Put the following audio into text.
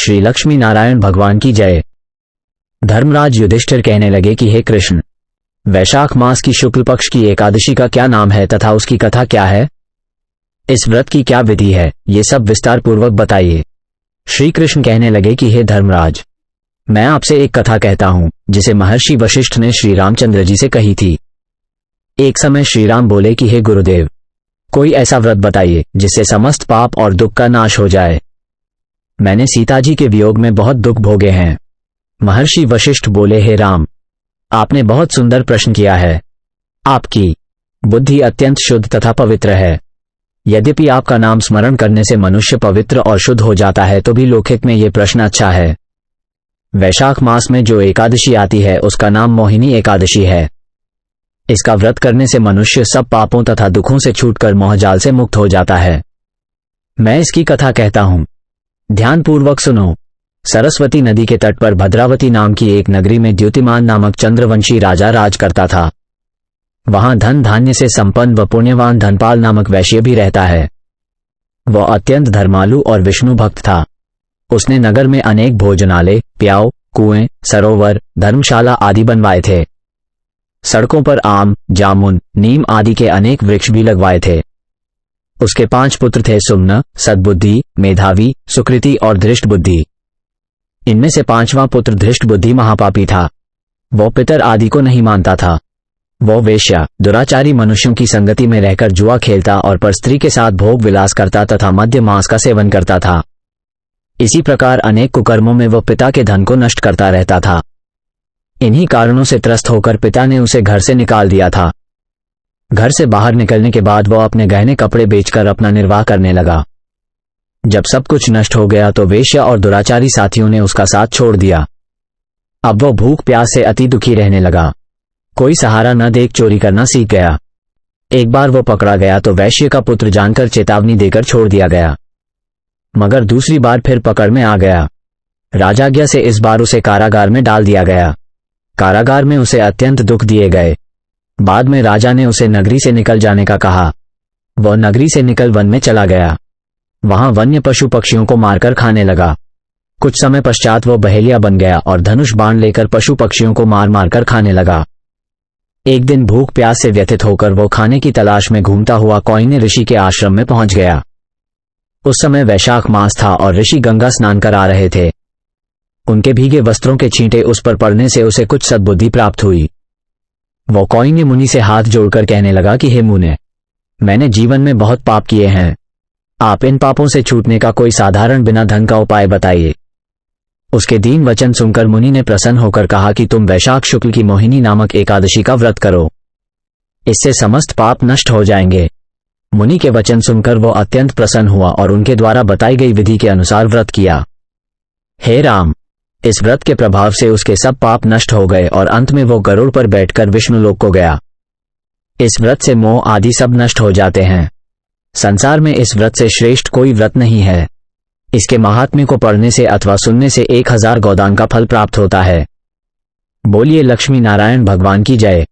श्री लक्ष्मी नारायण भगवान की जय। धर्मराज युधिष्ठिर कहने लगे कि हे कृष्ण, वैशाख मास की शुक्ल पक्ष की एकादशी का क्या नाम है तथा उसकी कथा क्या है? इस व्रत की क्या विधि है, ये सब विस्तार पूर्वक बताइए। श्री कृष्ण कहने लगे कि हे धर्मराज, मैं आपसे एक कथा कहता हूं जिसे महर्षि वशिष्ठ ने श्री रामचंद्र जी से कही थी। एक समय श्री राम बोले कि हे गुरुदेव, कोई ऐसा व्रत बताइए जिससे समस्त पाप और दुख का नाश हो जाए। मैंने सीता जी के वियोग में बहुत दुख भोगे हैं। महर्षि वशिष्ठ बोले, हे राम, आपने बहुत सुंदर प्रश्न किया है। आपकी बुद्धि अत्यंत शुद्ध तथा पवित्र है। यद्यपि आपका नाम स्मरण करने से मनुष्य पवित्र और शुद्ध हो जाता है, तो भी लौकिक में ये प्रश्न अच्छा है। वैशाख मास में जो एकादशी आती है उसका नाम मोहिनी एकादशी है। इसका व्रत करने से मनुष्य सब पापों तथा दुखों से छूटकर मोहजाल से मुक्त हो जाता है। मैं इसकी कथा कहता हूं, ध्यानपूर्वक सुनो। सरस्वती नदी के तट पर भद्रावती नाम की एक नगरी में द्युतिमान नामक चंद्रवंशी राजा राज करता था। वहां धन धान्य से संपन्न व पुण्यवान धनपाल नामक वैश्य भी रहता है। वह अत्यंत धर्मालु और विष्णु भक्त था। उसने नगर में अनेक भोजनालय, प्याऊ, कुएं, सरोवर, धर्मशाला आदि बनवाए थे। सड़कों पर आम, जामुन, नीम आदि के अनेक वृक्ष भी लगवाए थे। उसके 5 पुत्र थे, सुम्न, सद्बुद्धि, मेधावी, सुकृति और धृष्ट बुद्धि। इनमें से 5वां पुत्र धृष्ट बुद्धि महापापी था। वह पितर आदि को नहीं मानता था। वह वेश्या, दुराचारी मनुष्यों की संगति में रहकर जुआ खेलता और परस्त्री के साथ भोग विलास करता तथा मद्य मांस का सेवन करता था। इसी प्रकार अनेक कुकर्मों में वह पिता के धन को नष्ट करता रहता था। इन्हीं कारणों से त्रस्त होकर पिता ने उसे घर से निकाल दिया था। घर से बाहर निकलने के बाद वह अपने गहने कपड़े बेचकर अपना निर्वाह करने लगा। जब सब कुछ नष्ट हो गया तो वेश्या और दुराचारी साथियों ने उसका साथ छोड़ दिया। अब वह भूख प्यास से अति दुखी रहने लगा। कोई सहारा न देख चोरी करना सीख गया। एक बार वो पकड़ा गया तो वैश्य का पुत्र जानकर चेतावनी देकर छोड़ दिया गया, मगर दूसरी बार फिर पकड़ में आ गया। राजाज्ञा से इस बार उसे कारागार में डाल दिया गया। कारागार में उसे अत्यंत दुख दिए गए। बाद में राजा ने उसे नगरी से निकल जाने का कहा। वह नगरी से निकल वन में चला गया। वहां वन्य पशु पक्षियों को मारकर खाने लगा। कुछ समय पश्चात वह बहेलिया बन गया और धनुष बाण लेकर पशु पक्षियों को मार मारकर खाने लगा। एक दिन भूख प्यास से व्यथित होकर वो खाने की तलाश में घूमता हुआ कौइन्य ऋषि के आश्रम में पहुंच गया। उस समय वैशाख मास था और ऋषि गंगा स्नान कर आ रहे थे। उनके भीगे वस्त्रों के छींटे उस पर पड़ने से उसे कुछ सद्बुद्धि प्राप्त हुई। वो कौइन्य मुनि से हाथ जोड़कर कहने लगा कि हे मुने, मैंने जीवन में बहुत पाप किए हैं। आप इन पापों से छूटने का कोई साधारण बिना धन का उपाय बताइए। उसके दीन वचन सुनकर मुनि ने प्रसन्न होकर कहा कि तुम वैशाख शुक्ल की मोहिनी नामक एकादशी का व्रत करो। इससे समस्त पाप नष्ट हो जाएंगे। मुनि के वचन सुनकर वो अत्यंत प्रसन्न हुआ और उनके द्वारा बताई गई विधि के अनुसार व्रत किया। हे राम, इस व्रत के प्रभाव से उसके सब पाप नष्ट हो गए और अंत में वो गरुड़ पर बैठकर विष्णु लोक को गया। इस व्रत से मोह आदि सब नष्ट हो जाते हैं। संसार में इस व्रत से श्रेष्ठ कोई व्रत नहीं है। इसके महात्म्य को पढ़ने से अथवा सुनने से 1000 गोदान का फल प्राप्त होता है। बोलिए लक्ष्मी नारायण भगवान की जय।